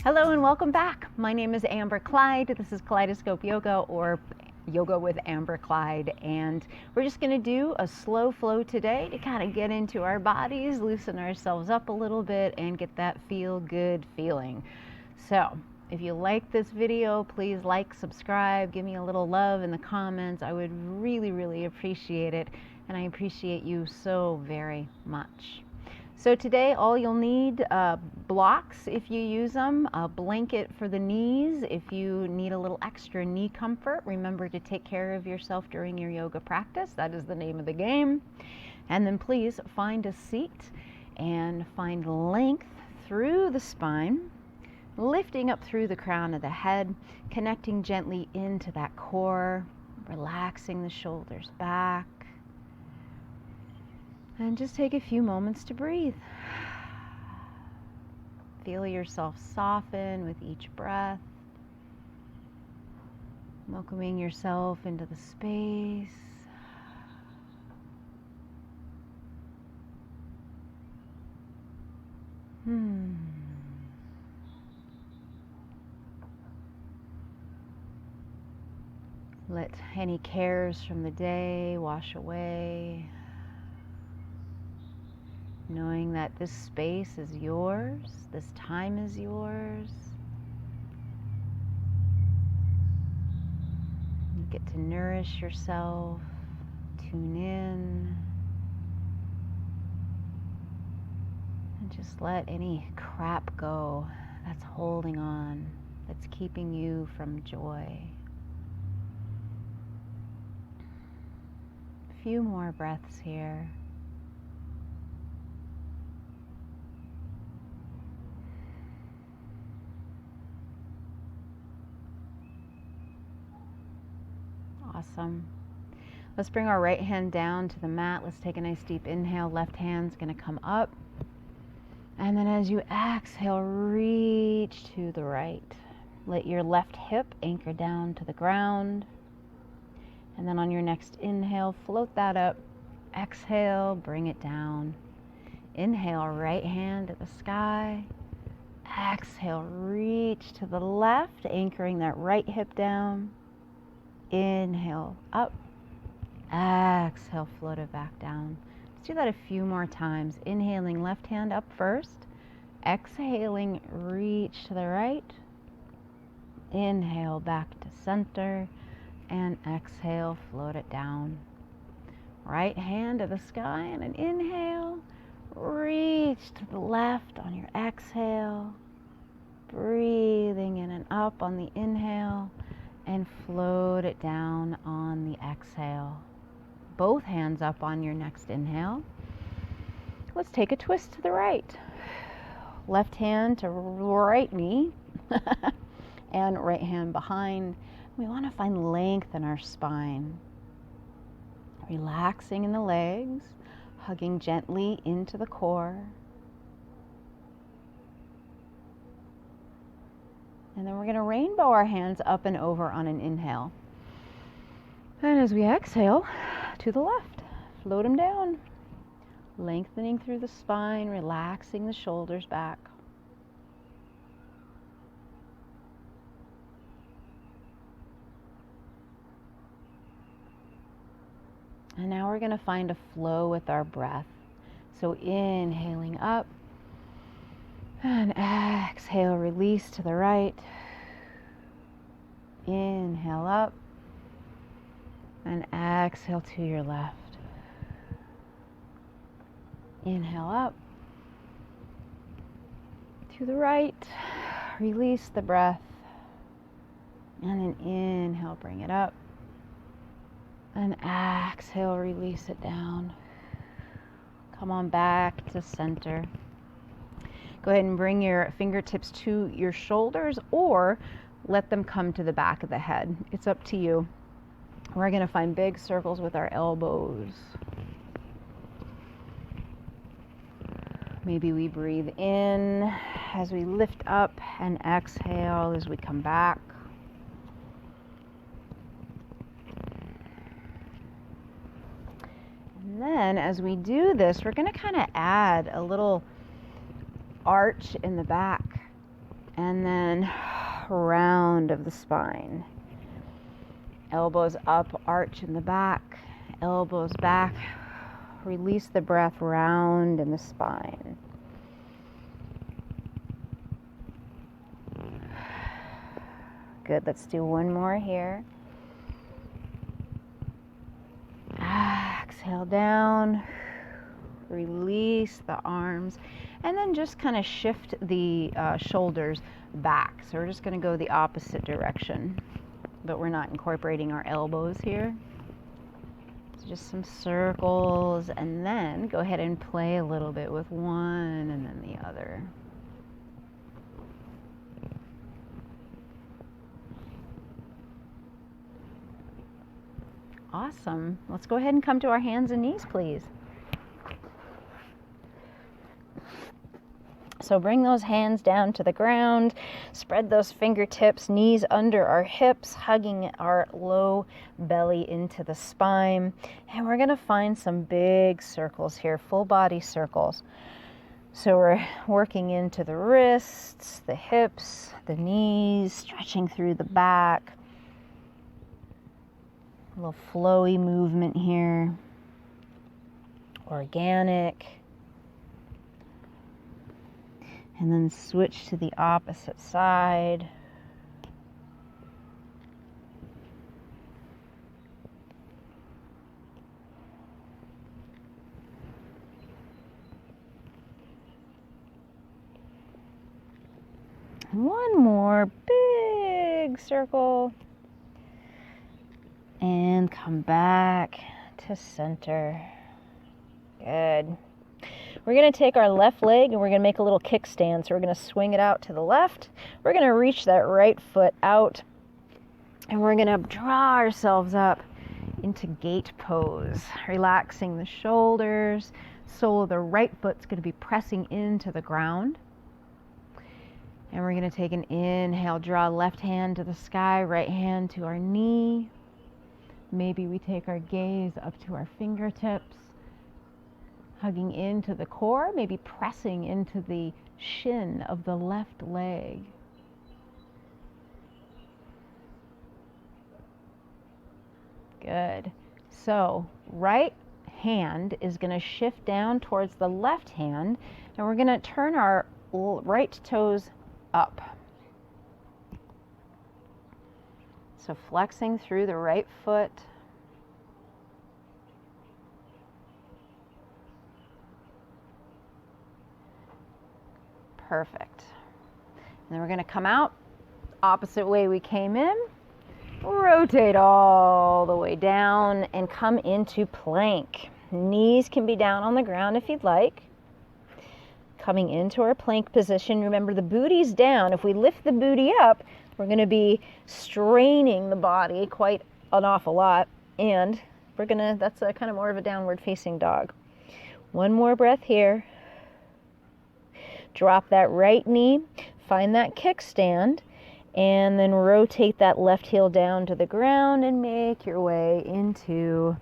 Hello and welcome back. My name is Amber Kleid. This is Kaleidoscope Yoga, or Yoga with Amber Kleid, and we're just going to do a slow flow today to kind of get into our bodies, loosen ourselves up a little bit, and get that feel good feeling. So if you like this video, please like, subscribe, give me a little love in the comments. I would really appreciate it, and I appreciate you so very much. So today, all you'll need, blocks if you use them, a blanket for the knees if you need a little extra knee comfort. Remember to take care of yourself during your yoga practice. That is the name of the game. And then please find a seat and find length through the spine, lifting up through the crown of the head, connecting gently into that core, relaxing the shoulders back. And just take a few moments to breathe. Feel yourself soften with each breath. Welcoming yourself into the space. Let any cares from the day wash away. Knowing that this space is yours, this time is yours. You get to nourish yourself, tune in, and just let any crap go that's holding on, that's keeping you from joy. A few more breaths here. Awesome. Let's bring our right hand down to the mat. Let's take a nice deep inhale. Left hand's going to come up. And then as you exhale, reach to the right. Let your left hip anchor down to the ground. And then on your next inhale, float that up. Exhale, bring it down. Inhale, right hand at the sky. Exhale, reach to the left, anchoring that right hip down. Inhale up, exhale, float it back down. Let's do that a few more times. Inhaling, left hand up first. Exhaling, reach to the right. Inhale, back to center. And exhale, float it down. Right hand to the sky and an inhale. Reach to the left on your exhale. Breathing in and up on the inhale. And float it down on the exhale. Both hands up on your next inhale. Let's take a twist to the right. Left hand to right knee and right hand behind. We want to find length in our spine. Relaxing in the legs, hugging gently into the core. And then we're going to rainbow our hands up and over on an inhale. And as we exhale, to the left, float them down. Lengthening through the spine, relaxing the shoulders back. And now we're going to find a flow with our breath. So inhaling up. And exhale, release to the right. Inhale up. And exhale to your left. Inhale up. To the right. Release the breath. And then inhale, bring it up. And exhale, release it down. Come on back to center. Go ahead and bring your fingertips to your shoulders or let them come to the back of the head. It's up to you. We're going to find big circles with our elbows. Maybe we breathe in as we lift up and exhale as we come back. And then as we do this, we're going to kind of add a little arch in the back. And then round of the spine. Elbows up, arch in the back, elbows back. Release the breath, round in the spine. Good, let's do one more here. Exhale down, release the arms, and then just kind of shift the shoulders back. So we're just going to go the opposite direction, but we're not incorporating our elbows here. So just some circles, and then go ahead and play a little bit with one and then the other. Awesome. Let's go ahead and come to our hands and knees, please. So bring those hands down to the ground, spread those fingertips, knees under our hips, hugging our low belly into the spine. And we're going to find some big circles here, full body circles. So we're working into the wrists, the hips, the knees, stretching through the back. A little flowy movement here, organic. And then switch to the opposite side. One more big circle. And come back to center. Good. We're going to take our left leg and we're going to make a little kickstand. So we're going to swing it out to the left. We're going to reach that right foot out. And we're going to draw ourselves up into gate pose. Relaxing the shoulders. Sole of the right foot's going to be pressing into the ground. And we're going to take an inhale. Draw left hand to the sky, right hand to our knee. Maybe we take our gaze up to our fingertips, hugging into the core, maybe pressing into the shin of the left leg. Good. So right hand is going to shift down towards the left hand, and we're going to turn our right toes up. So flexing through the right foot. Perfect. And then we're going to come out opposite way we came in. Rotate all the way down and come into plank. Knees can be down on the ground if you'd like. Coming into our plank position. Remember, the booty's down. If we lift the booty up, we're going to be straining the body quite an awful lot. And we're going to, that's a kind of more of a downward facing dog. One more breath here. Drop that right knee. Find that kickstand. And then rotate that left heel down to the ground and make your way into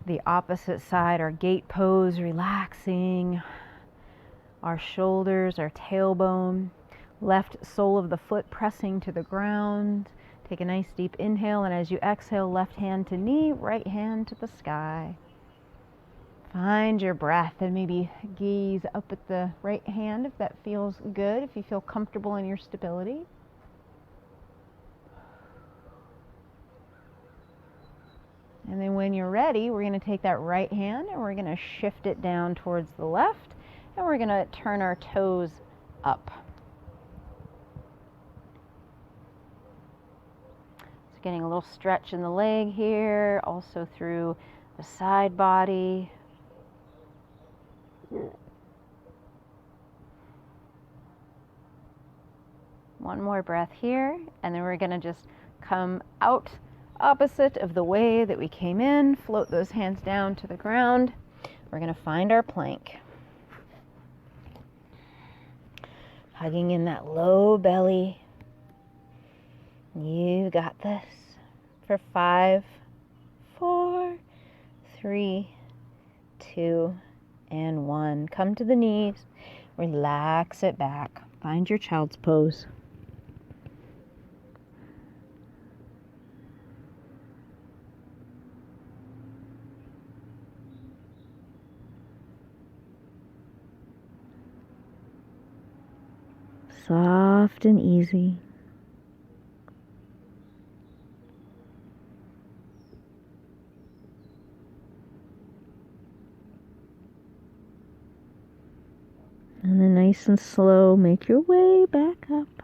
the opposite side, our gate pose, relaxing our shoulders, our tailbone. Left sole of the foot pressing to the ground. Take a nice deep inhale, and as you exhale, left hand to knee, right hand to the sky. Find your breath and maybe gaze up at the right hand if that feels good, if you feel comfortable in your stability. And then when you're ready, we're going to take that right hand and we're going to shift it down towards the left, and we're going to turn our toes up. So getting a little stretch in the leg here, also through the side body. One more breath here, and then we're going to just come out opposite of the way that we came in. Float those hands down to the ground. We're going to find our plank. Hugging in that low belly. You got this. For 5, 4, 3, 2, and 1. Come to the knees. Relax it back. Find your child's pose. Soft and easy. And then nice and slow, make your way back up.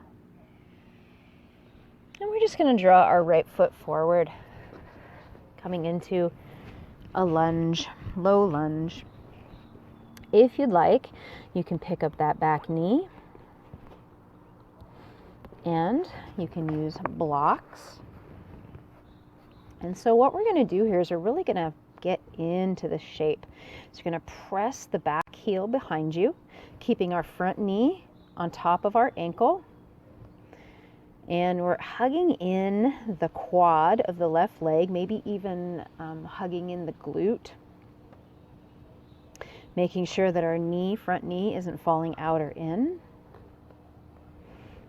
And we're just going to draw our right foot forward, coming into a lunge, low lunge. If you'd like, you can pick up that back knee and you can use blocks. And so what we're going to do here is we're really going to get into the shape. So you're going to press the back heel behind you, keeping our front knee on top of our ankle. And we're hugging in the quad of the left leg, maybe even hugging in the glute. Making sure that our knee, front knee, isn't falling out or in.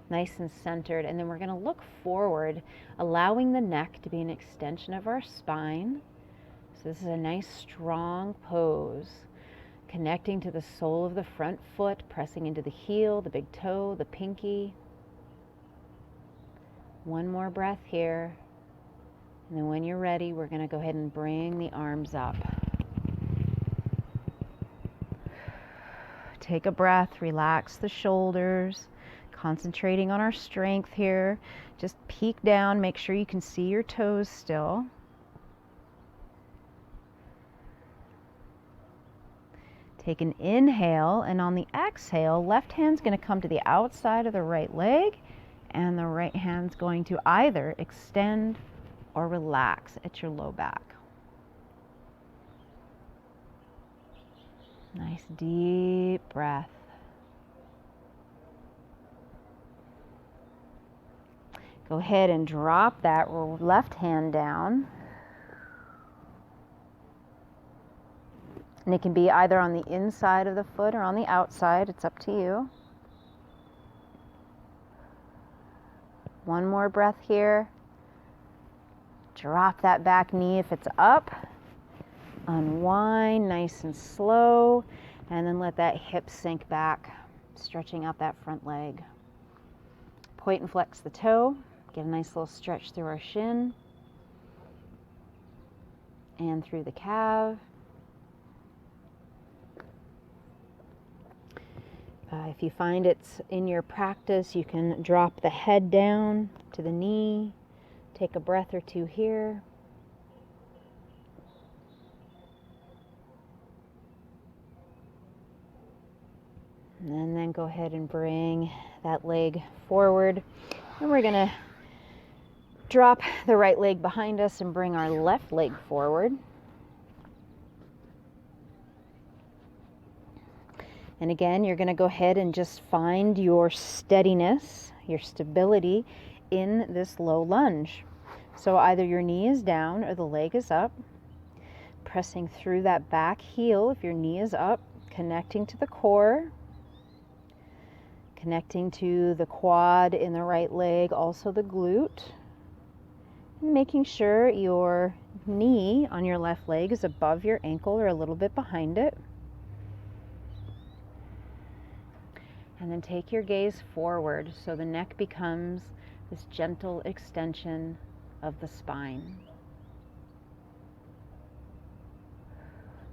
Nice and centered. And then we're going to look forward, allowing the neck to be an extension of our spine. So this is a nice strong pose. Connecting to the sole of the front foot, pressing into the heel, the big toe, the pinky. One more breath here. And then when you're ready, we're going to go ahead and bring the arms up. Take a breath, relax the shoulders, concentrating on our strength here. Just peek down, make sure you can see your toes still. Take an inhale, and on the exhale, left hand's going to come to the outside of the right leg, and the right hand's going to either extend or relax at your low back. Nice deep breath. Go ahead and drop that left hand down. And it can be either on the inside of the foot or on the outside. It's up to you. One more breath here. Drop that back knee if it's up. Unwind nice and slow, and then let that hip sink back, stretching out that front leg. Point and flex the toe. Get a nice little stretch through our shin and through the calf. If you find it's in your practice, you can drop the head down to the knee. Take a breath or two here. And then go ahead and bring that leg forward. And we're going to drop the right leg behind us and bring our left leg forward. And again, you're going to go ahead and just find your steadiness, your stability in this low lunge. So either your knee is down or the leg is up. Pressing through that back heel if your knee is up, connecting to the core. Connecting to the quad in the right leg, also the glute. And making sure your knee on your left leg is above your ankle or a little bit behind it. And then take your gaze forward so the neck becomes this gentle extension of the spine.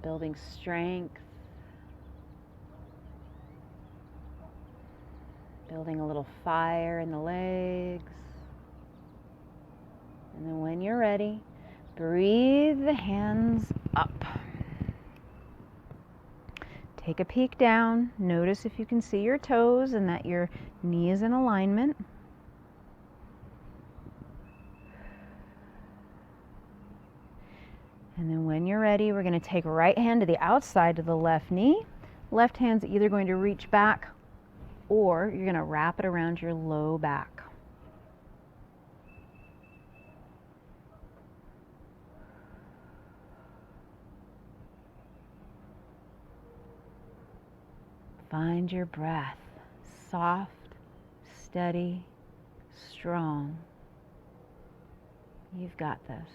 Building strength. Building a little fire in the legs. And then when you're ready, breathe the hands up. Take a peek down. Notice if you can see your toes and that your knee is in alignment. And then when you're ready, we're going to take right hand to the outside of the left knee. Left hand's either going to reach back or you're going to wrap it around your low back. Find your breath, soft steady, strong. You've got this.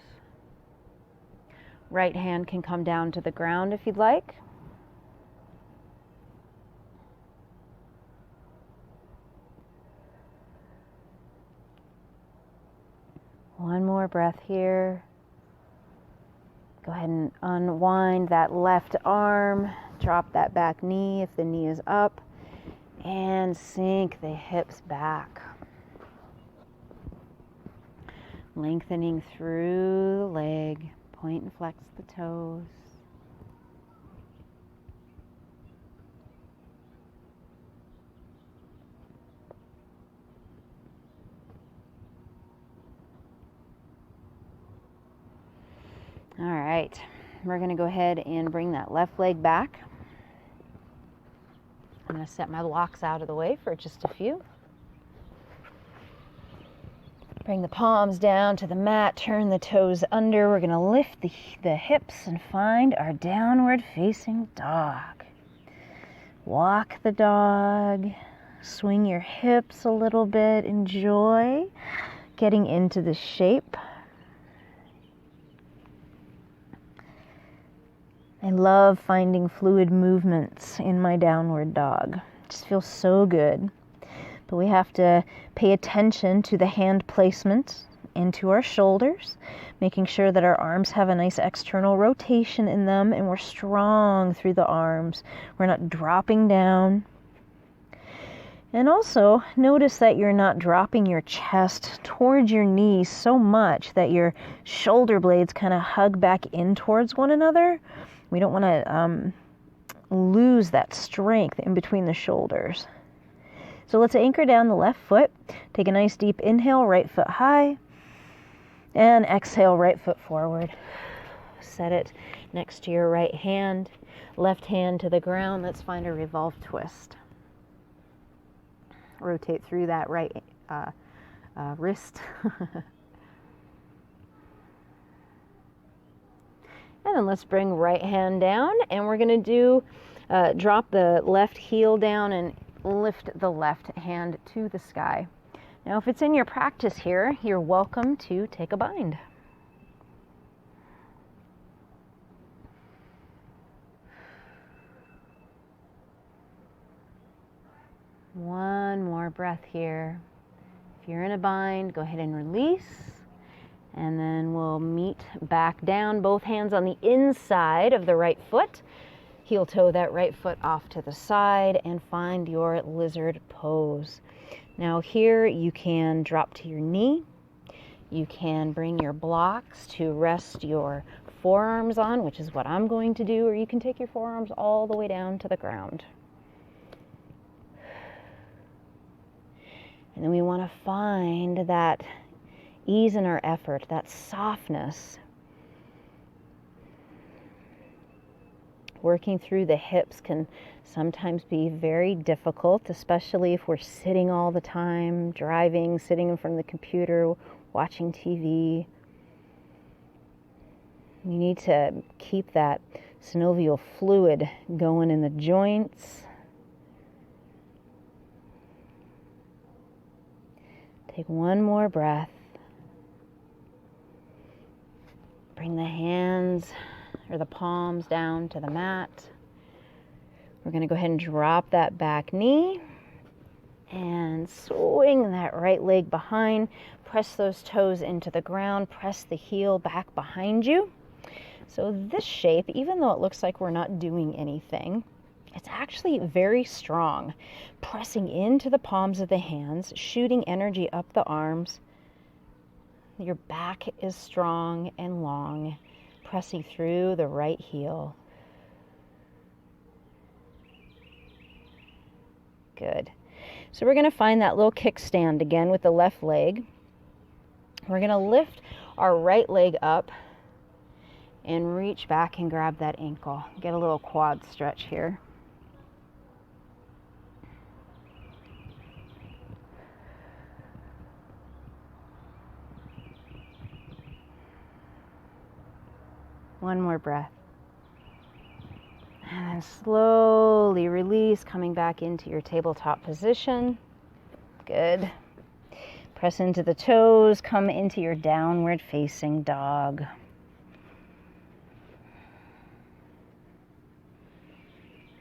Right hand can come down to the ground if you'd like. One more breath here. Go ahead and unwind that left arm. Drop that back knee if the knee is up. And sink the hips back. Lengthening through the leg. Point and flex the toes. All right, we're going to go ahead and bring that left leg back. I'm going to set my blocks out of the way for just a few. Bring the palms down to the mat, turn the toes under. We're going to lift the hips and find our downward facing dog. Walk the dog, swing your hips a little bit, enjoy getting into the shape. I love finding fluid movements in my downward dog. It just feels so good. But we have to pay attention to the hand placement and to our shoulders, making sure that our arms have a nice external rotation in them and we're strong through the arms. We're not dropping down. And also notice that you're not dropping your chest towards your knees so much that your shoulder blades kind of hug back in towards one another. We don't want to lose that strength in between the shoulders. So let's anchor down the left foot. Take a nice deep inhale, right foot high. And exhale, right foot forward. Set it next to your right hand. Left hand to the ground. Let's find a revolve twist. Rotate through that right wrist. And then let's bring right hand down, and we're going to do drop the left heel down and lift the left hand to the sky. Now, if it's in your practice here, you're welcome to take a bind. One more breath here. If you're in a bind, go ahead and release. And then we'll meet back down, both hands on the inside of the right foot. Heel toe that right foot off to the side and find your lizard pose. Now here you can drop to your knee. You can bring your blocks to rest your forearms on, which is what I'm going to do, or you can take your forearms all the way down to the ground. And then we want to find that ease in our effort, that softness. Working through the hips can sometimes be very difficult, especially if we're sitting all the time, driving, sitting in front of the computer, watching TV. We need to keep that synovial fluid going in the joints. Take one more breath. Bring the hands or the palms down to the mat. We're going to go ahead and drop that back knee and swing that right leg behind. Press those toes into the ground. Press the heel back behind you. So this shape, even though it looks like we're not doing anything, it's actually very strong. Pressing into the palms of the hands, shooting energy up the arms. Your back is strong and long, pressing through the right heel. Good. So we're going to find that little kickstand again with the left leg. We're going to lift our right leg up and reach back and grab that ankle. Get a little quad stretch here. One more breath. And then slowly release, coming back into your tabletop position. Good. Press into the toes, come into your downward facing dog.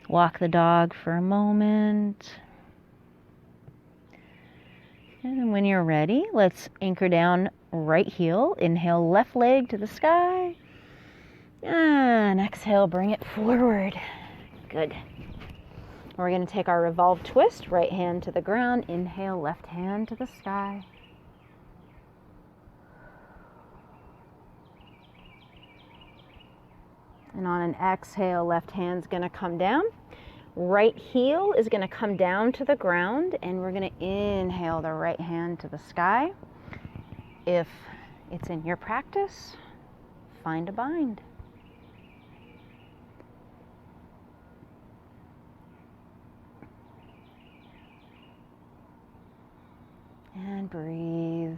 Walk the dog for a moment. And then when you're ready, let's anchor down right heel. Inhale, left leg to the sky. And exhale, bring it forward. Good. We're going to take our revolve twist, right hand to the ground. Inhale, left hand to the sky. And on an exhale, left hand's going to come down. Right heel is going to come down to the ground, and we're going to inhale the right hand to the sky. If it's in your practice, find a bind. And breathe.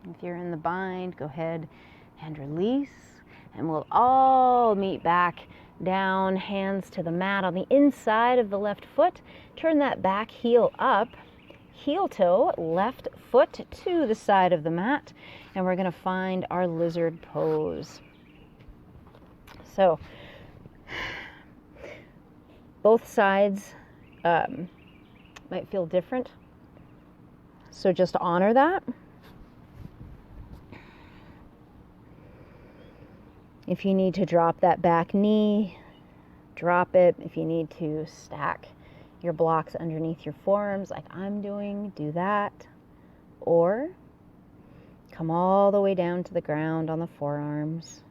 If you're in the bind, go ahead and release. And we'll all meet back down, hands to the mat on the inside of the left foot. Turn that back heel up, heel toe, left foot to the side of the mat. And we're going to find our lizard pose. So, both sides might feel different. So just honor that. If you need to drop that back knee, drop it. If you need to stack your blocks underneath your forearms like I'm doing, do that. Or come all the way down to the ground on the forearms.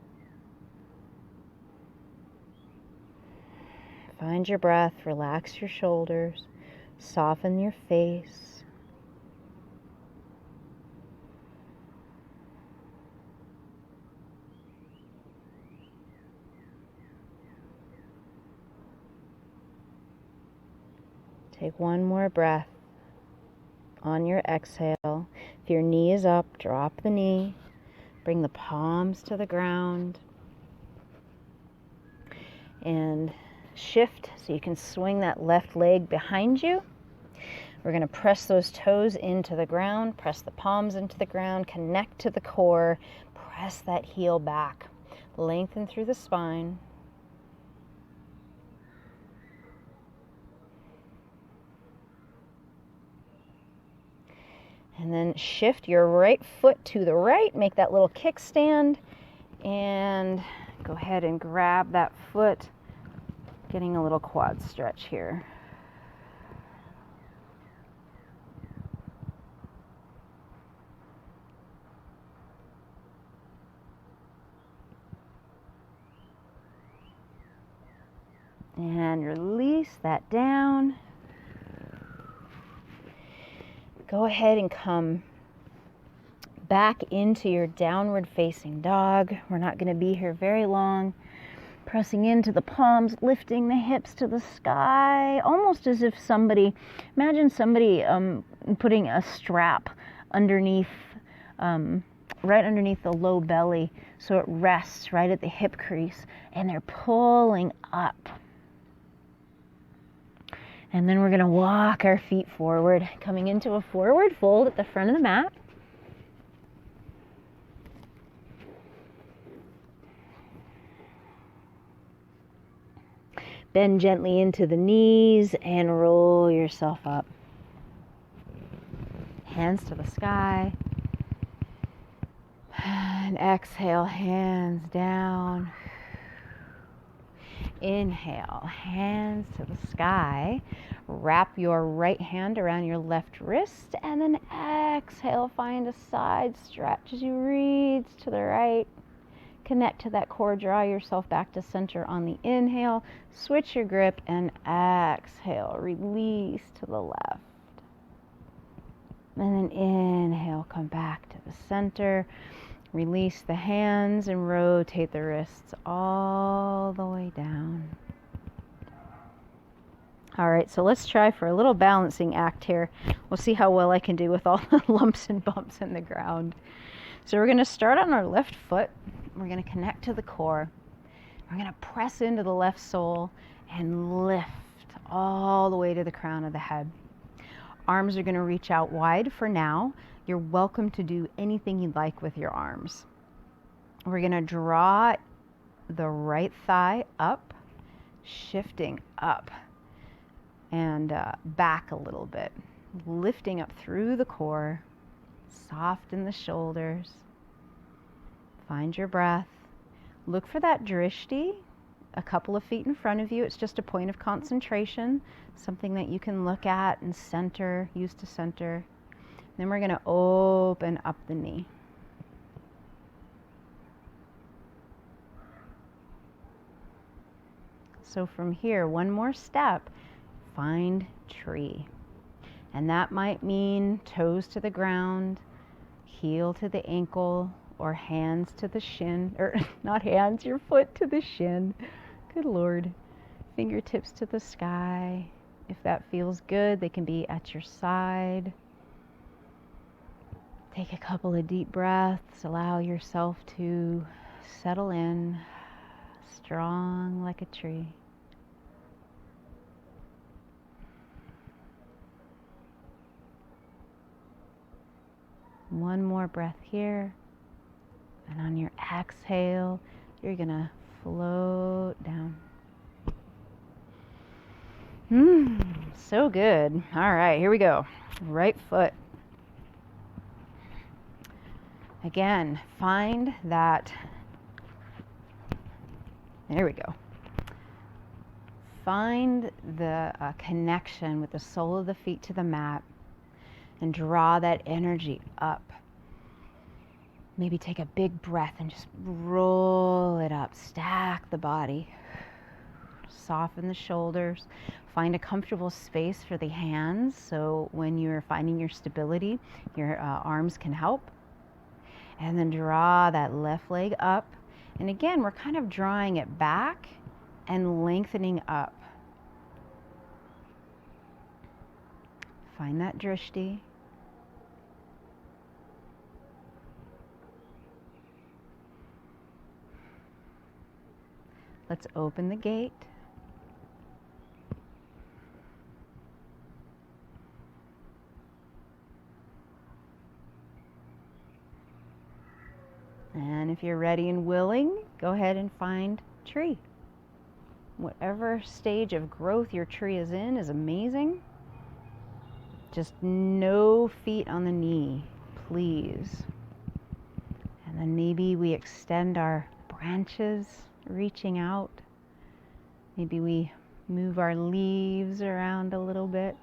Find your breath, relax your shoulders, soften your face. Take one more breath on your exhale. If your knee is up, drop the knee. Bring the palms to the ground. And shift so you can swing that left leg behind you. We're going to press those toes into the ground, press the palms into the ground, connect to the core, press that heel back, lengthen through the spine. And then shift your right foot to the right, make that little kickstand, and go ahead and grab that foot, getting a little quad stretch here. And release that down. Go ahead and come back into your downward facing dog. We're not going to be here very long. Pressing into the palms, lifting the hips to the sky, almost as if imagine somebody putting a strap underneath, right underneath the low belly, so it rests right at the hip crease, and they're pulling up. And then we're going to walk our feet forward, coming into a forward fold at the front of the mat. Bend gently into the knees and roll yourself up. Hands to the sky. And exhale, hands down. Inhale, hands to the sky. Wrap your right hand around your left wrist, and then exhale, find a side stretch as you reach to the right. Connect to that core, draw yourself back to center on the inhale. Switch your grip and exhale, release to the left. And then inhale, come back to the center. Release the hands and rotate the wrists all the way down. All right, so let's try for a little balancing act here. We'll see how well I can do with all the lumps and bumps in the ground. So we're going to start on our left foot. We're going to connect to the core. We're going to press into the left sole and lift all the way to the crown of the head. Arms are going to reach out wide for now. You're welcome to do anything you'd like with your arms. We're going to draw the right thigh up, shifting up and back a little bit, lifting up through the core, soften the shoulders. Find your breath. Look for that drishti a couple of feet in front of you. It's just a point of concentration, something that you can look at and center, use to center. Then we're going to open up the knee. So from here, one more step, find tree. And that might mean toes to the ground, heel to the ankle, or hands to the shin, or not hands, your foot to the shin. Good Lord. Fingertips to the sky. If that feels good, they can be at your side. Take a couple of deep breaths. Allow yourself to settle in, strong like a tree. One more breath here. And on your exhale, you're going to float down. So good. All right, here we go. Right foot. Again, find that. There we go. Find the connection with the sole of the feet to the mat and draw that energy up. Maybe take a big breath and just roll it up. Stack the body. Soften the shoulders. Find a comfortable space for the hands, so when you're finding your stability, your arms can help. And then draw that left leg up. And again, we're kind of drawing it back and lengthening up. Find that drishti. Let's open the gate. And if you're ready and willing, go ahead and find tree. Whatever stage of growth your tree is in is amazing. Just no feet on the knee, please. And then maybe we extend our branches, reaching out. Maybe we move our leaves around a little bit.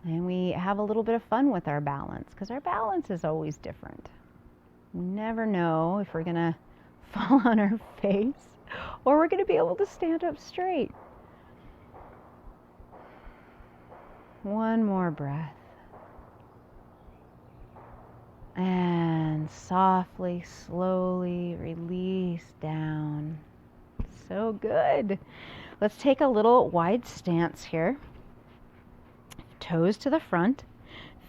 And we have a little bit of fun with our balance, because our balance is always different. We never know if we're going to fall on our face or we're going to be able to stand up straight. One more breath. And softly, slowly release down. So good. Let's take a little wide stance here. Toes to the front,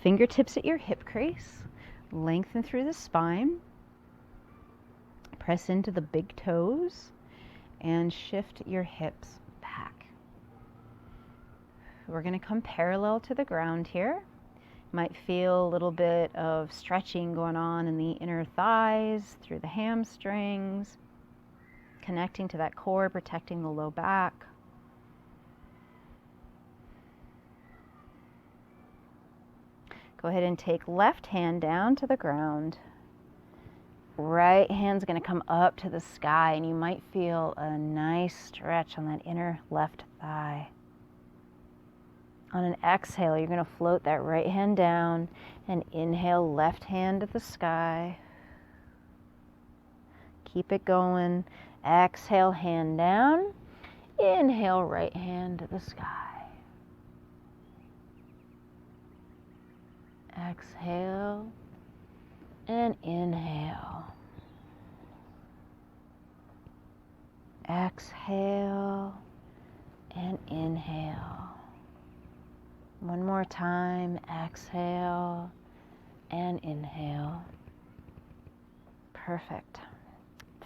fingertips at your hip crease, lengthen through the spine, press into the big toes, and shift your hips back. We're going to come parallel to the ground here. Might feel a little bit of stretching going on in the inner thighs, through the hamstrings, connecting to that core, protecting the low back. Go ahead and take left hand down to the ground. Right hand's going to come up to the sky, and you might feel a nice stretch on that inner left thigh. On an exhale, you're going to float that right hand down and inhale left hand to the sky. Keep it going. Exhale, hand down. Inhale, right hand to the sky. Exhale and inhale. Exhale and inhale. One more time. Exhale and inhale. Perfect.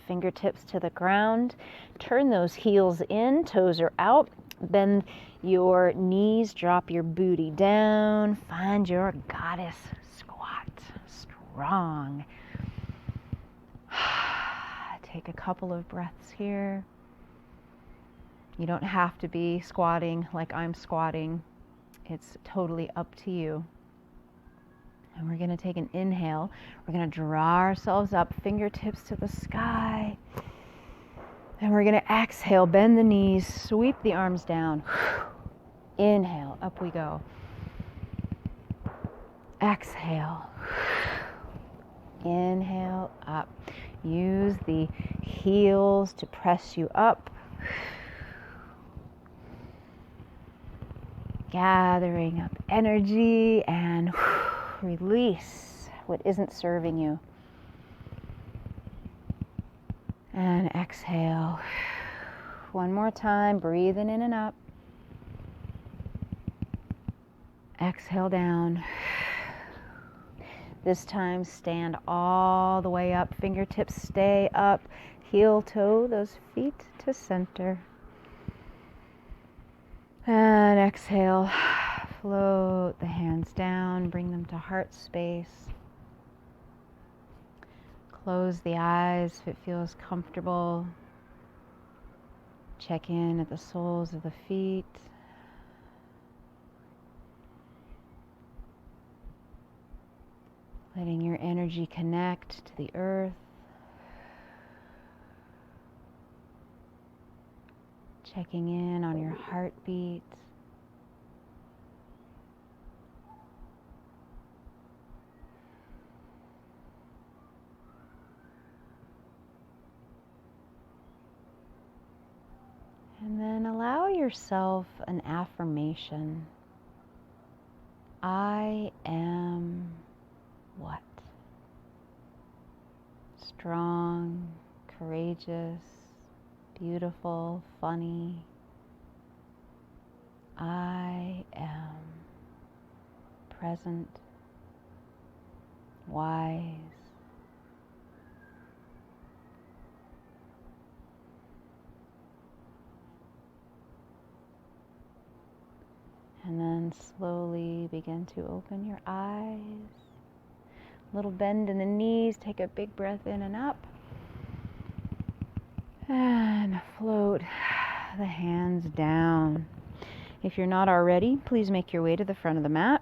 Fingertips to the ground. Turn those heels in, toes are out. Bend your knees, drop your booty down. Find your goddess squat. Strong. Take a couple of breaths here. You don't have to be squatting like I'm squatting. It's totally up to you. And we're going to take an inhale. We're going to draw ourselves up, fingertips to the sky. And we're going to exhale, bend the knees, sweep the arms down. Inhale, up we go. Exhale. Inhale, up. Use the heels to press you up. Gathering up energy and release what isn't serving you. And exhale. One more time, breathing in and up. Exhale down. This time, stand all the way up. Fingertips stay up. Heel toe those feet to center. And exhale. Float the hands down. Bring them to heart space. Close the eyes if it feels comfortable. Check in at the soles of the feet. Letting your energy connect to the earth. Checking in on your heartbeat. And then allow yourself an affirmation. I am what? Strong, courageous, beautiful, funny. I am present, wise. And then slowly begin to open your eyes. Little bend in the knees. Take a big breath in and up. And float the hands down. If you're not already, please make your way to the front of the mat.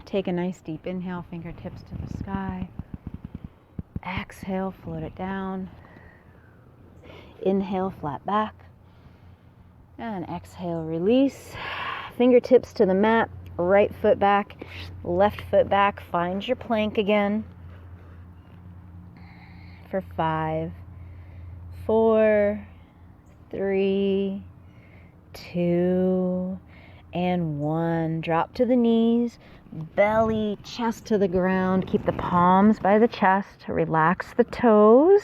Take a nice deep inhale, fingertips to the sky. Exhale, float it down. Inhale, flat back. And exhale, release. Fingertips to the mat, right foot back, left foot back. Find your plank again. For 5, 4, 3, 2, and 1. Drop to the knees, belly, chest to the ground. Keep the palms by the chest. Relax the toes.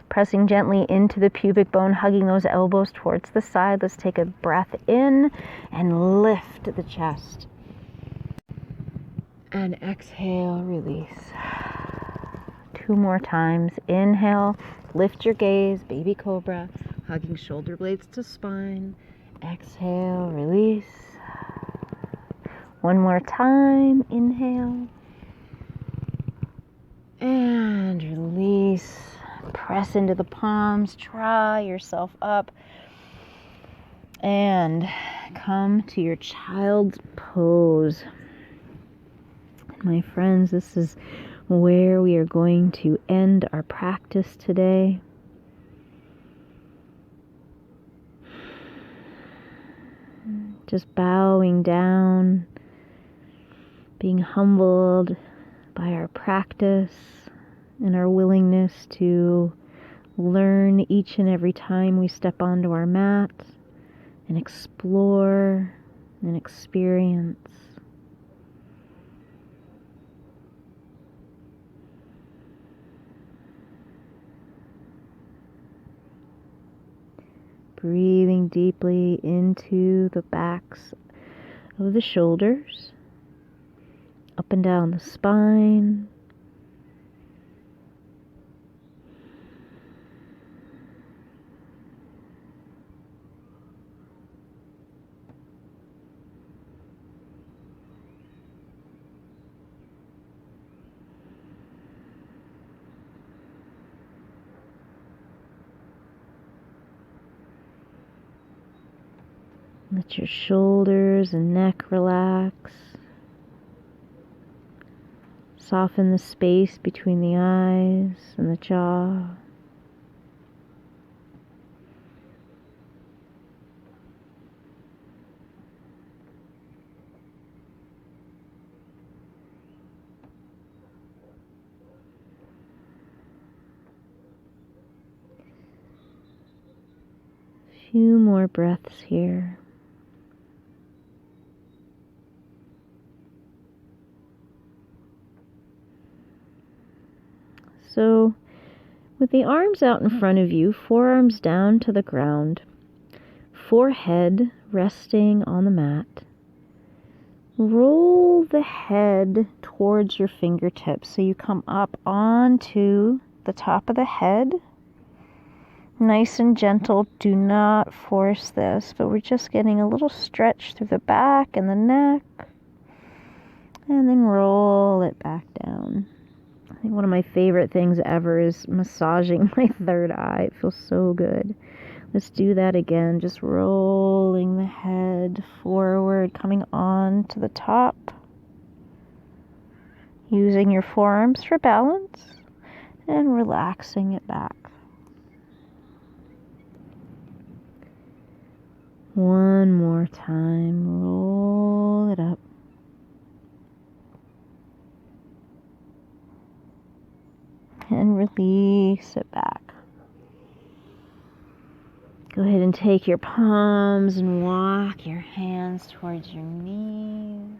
Pressing gently into the pubic bone, hugging those elbows towards the side. Let's take a breath in and lift the chest. And exhale, release. 2 more times. Inhale, lift your gaze, baby cobra, hugging shoulder blades to spine. Exhale, release. 1 more time. Inhale. And release. Press into the palms, draw yourself up, and come to your child's pose. My friends, this is where we are going to end our practice today. Just bowing down, being humbled by our practice and our willingness to learn each and every time we step onto our mat and explore and experience. Breathing deeply into the backs of the shoulders, up and down the spine. Let your shoulders and neck relax. Soften the space between the eyes and the jaw. Few more breaths here. So, with the arms out in front of you, forearms down to the ground, forehead resting on the mat, roll the head towards your fingertips so you come up onto the top of the head. Nice and gentle. Do not force this, but we're just getting a little stretch through the back and the neck. And then roll it back down. I think one of my favorite things ever is massaging my third eye. It feels so good. Let's do that again. Just rolling the head forward, coming on to the top. Using your forearms for balance and relaxing it back. One more time. Roll it up. And release it back. Go ahead and take your palms and walk your hands towards your knees.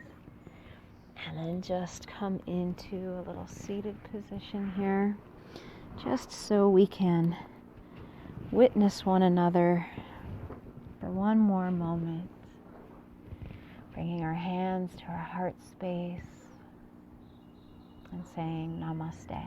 And then just come into a little seated position here. Just so we can witness one another for one more moment. Bringing our hands to our heart space and saying Namaste.